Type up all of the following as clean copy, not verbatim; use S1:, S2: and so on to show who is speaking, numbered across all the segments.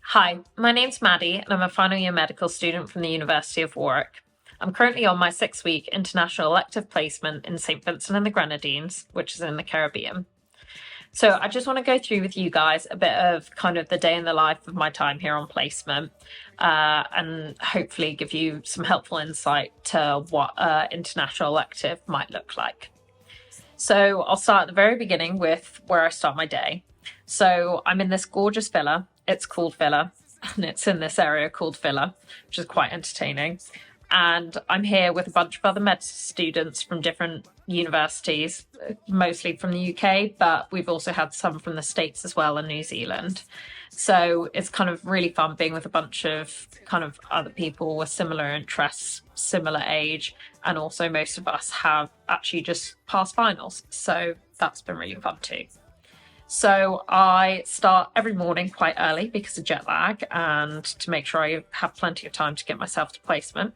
S1: Hi, my name's Maddie and I'm a final year medical student from the University of Warwick. I'm currently on my 6-week international elective placement in St Vincent and the Grenadines, which is in the Caribbean. So I just want to go through with you guys a bit of kind of the day in the life of my time here on placement, and hopefully give you some helpful insight to what international elective might look like. So I'll start at the very beginning with where I start my day. So I'm in this gorgeous villa. It's called Villa, and it's in this area called Villa, which is quite entertaining. And I'm here with a bunch of other med students from different universities, mostly from the UK, but we've also had some from the States as well and New Zealand. So it's kind of really fun being with a bunch of kind of other people with similar interests, similar age, and also most of us have actually just passed finals. So that's been really fun too. So I start every morning quite early because of jet lag and to make sure I have plenty of time to get myself to placement.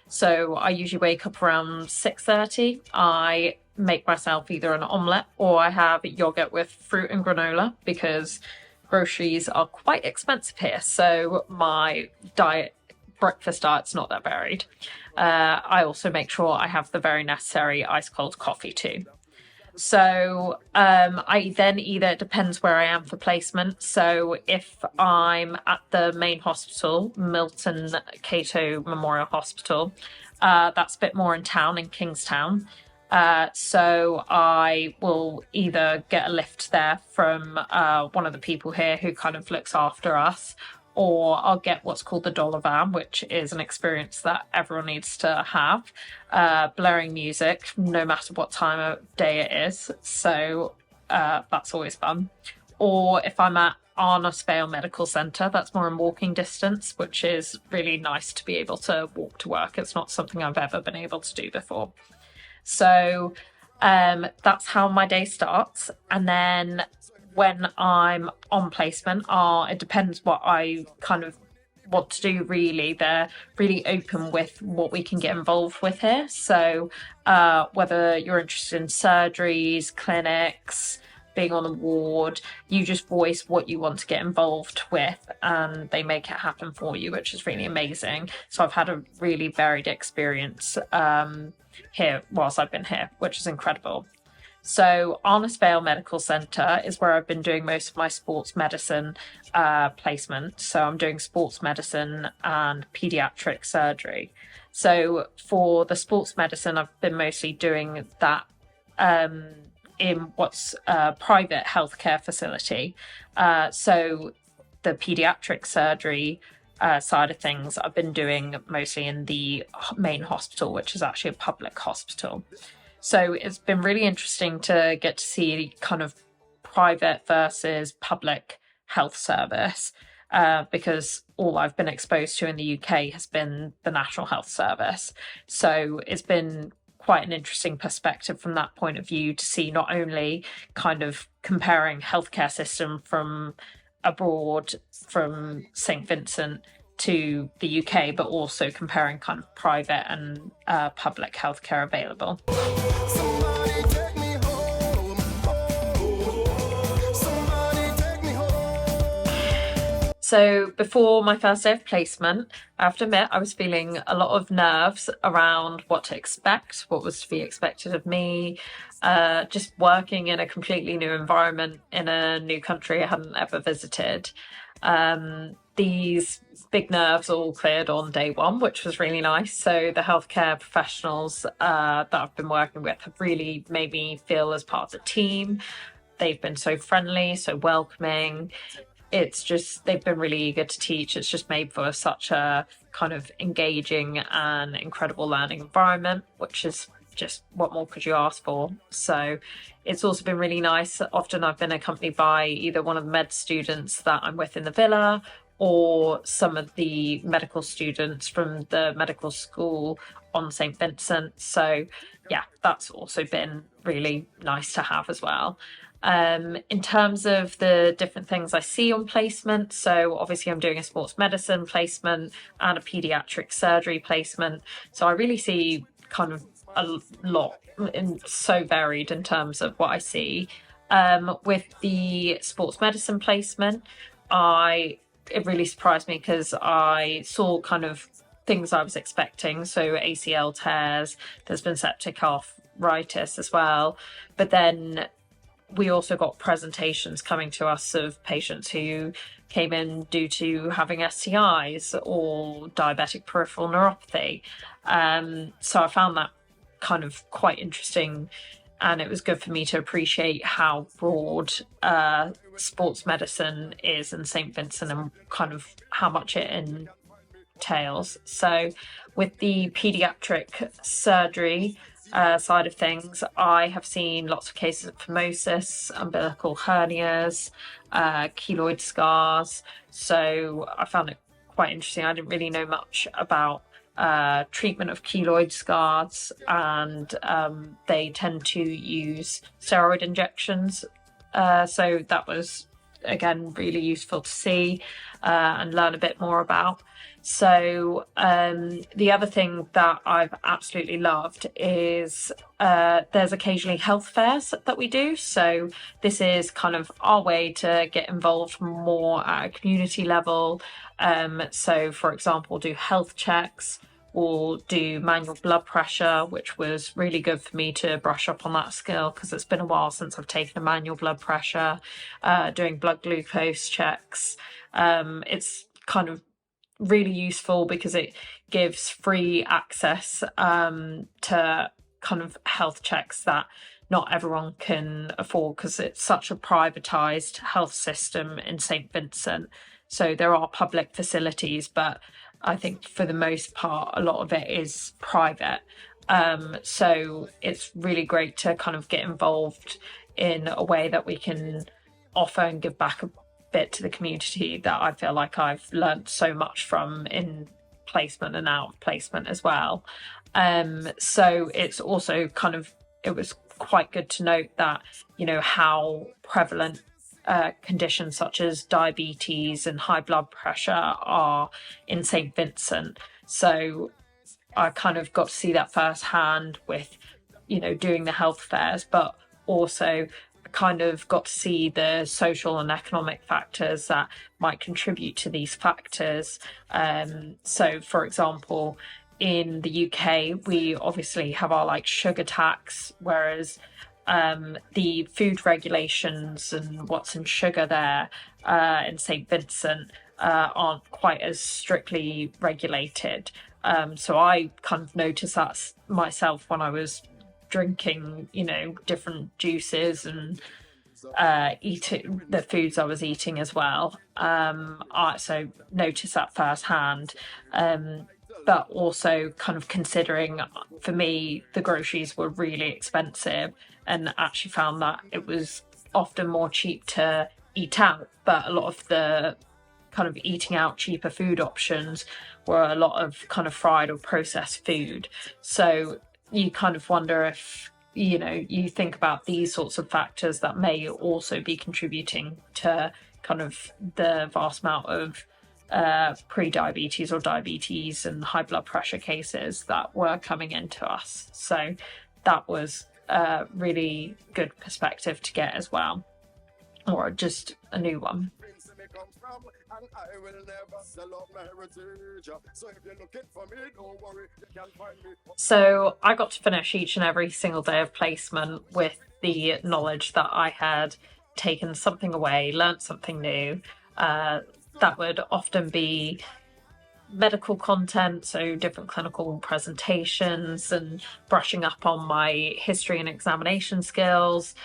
S1: So I usually wake up around 6:30. I make myself either an omelette or I have yogurt with fruit and granola because groceries are quite expensive here. So my breakfast diet's not that varied. I also make sure I have the very necessary ice cold coffee too. So I then it depends where I am for placement. So if I'm at the main hospital, Milton Cato Memorial Hospital, that's a bit more in town, in Kingstown. So I will either get a lift there from one of the people here who kind of looks after us, or I'll get what's called the dollar van, which is an experience that everyone needs to have, blaring music no matter what time of day it is. So that's always fun. Or if I'm at Arnos Medical Centre, that's more in walking distance, which is really nice to be able to walk to work. It's not something I've ever been able to do before. So that's how my day starts. And then when I'm on placement, it depends what I kind of want to do really. They're really open with what we can get involved with here. So whether you're interested in surgeries, clinics, being on the ward, you just voice what you want to get involved with and they make it happen for you, which is really amazing. So I've had a really varied experience here whilst I've been here, which is incredible. So Arnos Medical Centre is where I've been doing most of my sports medicine placement. So I'm doing sports medicine and paediatric surgery. So for the sports medicine, I've been mostly doing that in what's a private healthcare facility. So the paediatric surgery side of things, I've been doing mostly in the main hospital, which is actually a public hospital. So it's been really interesting to get to see kind of private versus public health service, because all I've been exposed to in the UK has been the National Health Service. So it's been quite an interesting perspective from that point of view to see not only kind of comparing healthcare system from abroad, from St Vincent to the UK, but also comparing kind of private and public healthcare available. So before my first day of placement, I have to admit I was feeling a lot of nerves around what to expect, what was to be expected of me, just working in a completely new environment in a new country I hadn't ever visited. These big nerves all cleared on day one, which was really nice. So the healthcare professionals that I've been working with have really made me feel as part of the team. They've been so friendly, so welcoming. It's just, they've been really eager to teach. It's just made for such a kind of engaging and incredible learning environment, which is just what more could you ask for? So it's also been really nice. Often I've been accompanied by either one of the med students that I'm with in the villa or some of the medical students from the medical school on St Vincent. So yeah, that's also been really nice to have as well. In terms of the different things I see on placement, so obviously I'm doing a sports medicine placement and a paediatric surgery placement. So I really see kind of a lot, and so varied in terms of what I see. With the sports medicine placement, I it really surprised me because I saw kind of things I was expecting. So ACL tears, there's been septic arthritis as well. But then we also got presentations coming to us of patients who came in due to having STIs or diabetic peripheral neuropathy. So I found that kind of quite interesting, and it was good for me to appreciate how broad sports medicine is in St. Vincent and kind of how much it entails. So with the paediatric surgery side of things, I have seen lots of cases of phimosis, umbilical hernias, keloid scars. So I found it quite interesting. I didn't really know much about treatment of keloid scars, and they tend to use steroid injections. So that was, again, really useful to see and learn a bit more about. So the other thing that I've absolutely loved is there's occasionally health fairs that we do. So this is kind of our way to get involved more at a community level. So for example, do health checks, or do manual blood pressure, which was really good for me to brush up on that skill because it's been a while since I've taken a manual blood pressure, doing blood glucose checks. It's kind of really useful because it gives free access to kind of health checks that not everyone can afford because it's such a privatized health system in St. Vincent. So there are public facilities, but I think for the most part, a lot of it is private. So it's really great to kind of get involved in a way that we can offer and give back a bit to the community that I feel like I've learned so much from in placement and out of placement as well. So it's also kind of, it was quite good to note that, you know, how prevalent conditions such as diabetes and high blood pressure are in St. Vincent. So I kind of got to see that firsthand with, you know, doing the health fairs, but also kind of got to see the social and economic factors that might contribute to these factors. So for example, in the UK, we obviously have our like sugar tax, whereas the food regulations and what's in sugar there in St. Vincent aren't quite as strictly regulated. So I kind of noticed that myself when I was drinking, you know, different juices and eating the foods I was eating as well. I so noticed that firsthand. But also kind of considering, for me, the groceries were really expensive, and actually found that it was often more cheap to eat out, but a lot of the kind of eating out cheaper food options were a lot of kind of fried or processed food. So you kind of wonder if, you know, you think about these sorts of factors that may also be contributing to kind of the vast amount of pre-diabetes or diabetes and high blood pressure cases that were coming into us. So that was a really good perspective to get as well, or just a new one. So I got to finish each and every single day of placement with the knowledge that I had taken something away, learnt something new. That would often be medical content, so different clinical presentations and brushing up on my history and examination skills,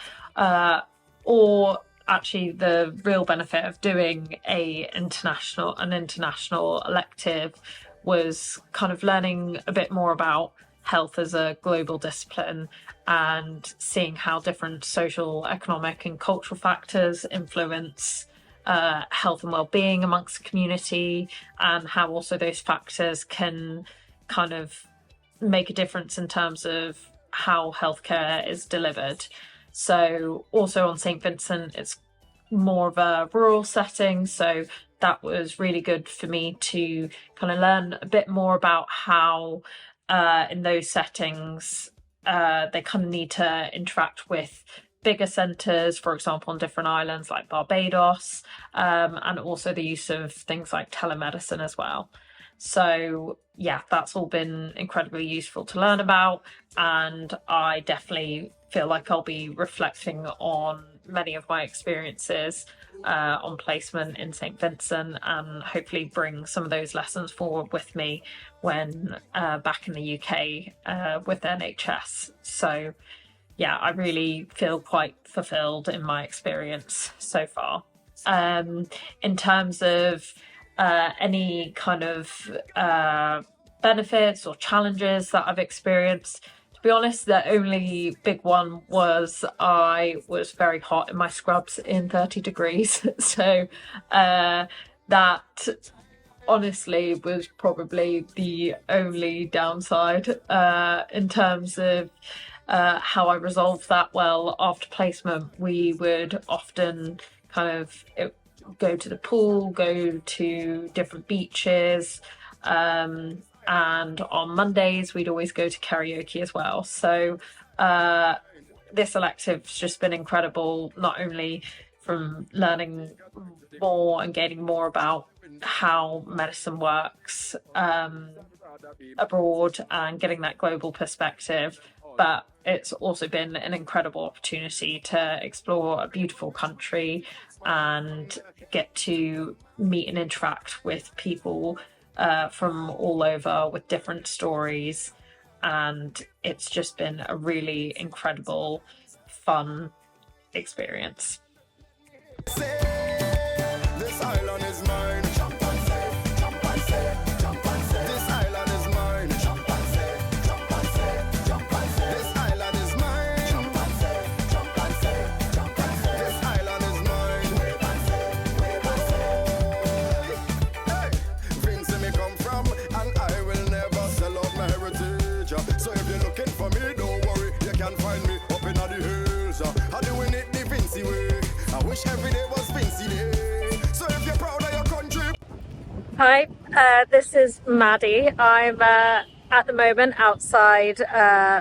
S1: or actually the real benefit of doing an international elective was kind of learning a bit more about health as a global discipline and seeing how different social, economic and cultural factors influence health and well-being amongst the community, and how also those factors can kind of make a difference in terms of how healthcare is delivered. So also on St. Vincent, it's more of a rural setting, so that was really good for me to kind of learn a bit more about how in those settings they kind of need to interact with bigger centres, for example, on different islands like Barbados, and also the use of things like telemedicine as well. So yeah, that's all been incredibly useful to learn about, and I definitely feel like I'll be reflecting on many of my experiences on placement in St Vincent, and hopefully bring some of those lessons forward with me when back in the UK with NHS. So yeah, I really feel quite fulfilled in my experience so far. In terms of any kind of benefits or challenges that I've experienced, to be honest, the only big one was I was very hot in my scrubs in 30 degrees. So that honestly was probably the only downside in terms of how I resolved that. Well, after placement, we would often kind of go to the pool, go to different beaches, and on Mondays we'd always go to karaoke as well. So this elective's just been incredible, not only from learning more and gaining more about how medicine works abroad and getting that global perspective, but it's also been an incredible opportunity to explore a beautiful country and get to meet and interact with people from all over with different stories. And it's just been a really incredible, fun experience.
S2: This island is mine. Jump and say, jump and say, jump and say. This island is mine. Jump and say, jump and say, jump and say. This island is mine. Jump and say, jump and say, jump and say. This island is mine. Wave and say, wave and say. Hey, Vince, me come from, and I will never sell out my heritage. So if you're looking for me, don't worry, you can find me up in the hills. I'm doing it the Vincy way. I wish every day was Vincy Day. So if you're proud of your country.
S1: Hi, this is Maddie. I'm at the moment outside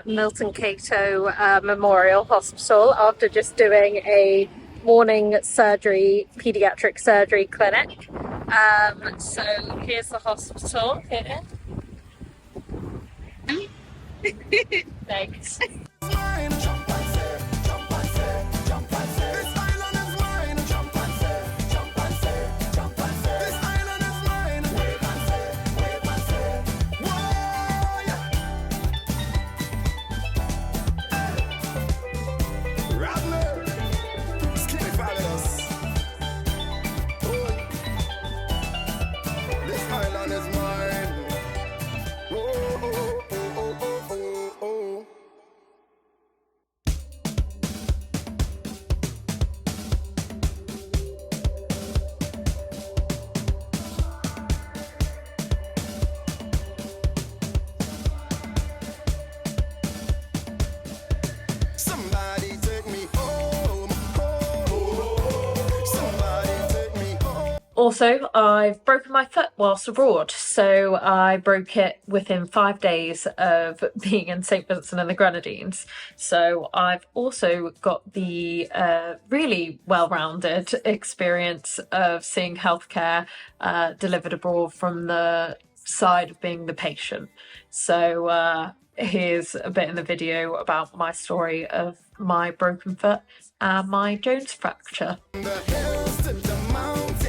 S1: Milton Cato Memorial Hospital after just doing a morning surgery, paediatric surgery clinic. So here's the hospital here. Thanks.
S2: Mine. Jump and say, jump and say, jump and say. This island is mine. Jump and say, jump and say, jump and say. This island is mine. Wave and say, wave and say. Whoa, yeah. Radler. Skinny fabulous. Oh. This island is mine. Oh, oh, oh, oh, oh, oh, oh. Somebody take me home, home. Somebody take me home.
S1: Also, I've broken my foot whilst abroad, so I broke it within 5 days of being in St Vincent and the Grenadines. So I've also got the really well-rounded experience of seeing healthcare delivered abroad from the side of being the patient. So here's a bit in the video about my story of my broken foot and my Jones fracture.
S2: The hills to the mountains.